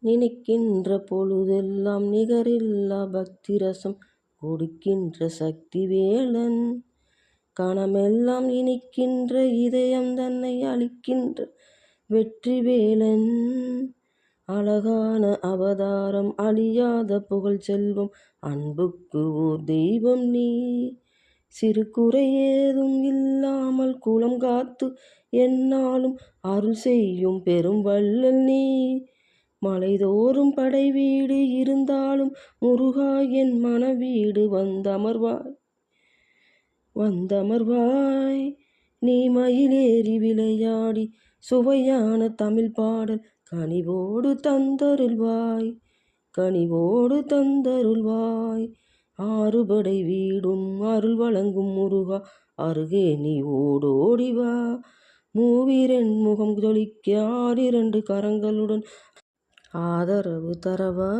நினைக்கின்ற பொழுதெல்லாம் நிகரில்லா பக்தி ரசம் கொடுக்கின்ற சக்தி வேலன். கணமெல்லாம் இனிக்கின்ற இதயம் தன்னை அளிக்கின்ற வெற்றி வேலன். அழகான அவதாரம் அழியாத புகழ் செல்வம் அன்புக்கு ஓர் தெய்வம் நீ. சிறு குறை ஏதும் இல்லாமல் குலம் காத்து எந்நாளும் அருள் செய்யும் பெரும் வள்ளல் நீ. மலைதோறும் படை வீடு இருந்தாலும் முருகா என் மனவீடு வந்தமர்வாய். நீ மயிலேறி விளையாடி சுவையான தமிழ் பாடல் கனிவோடு தந்தருள்வாய். ஆறுபடை வீடும் அருள் வழங்கும் முருகா அருகே நீ ஓடோடிவா. மூவிரன் முகம் ஜொலிக்க 6 கரங்களுடன் ஆதரவு தரவா.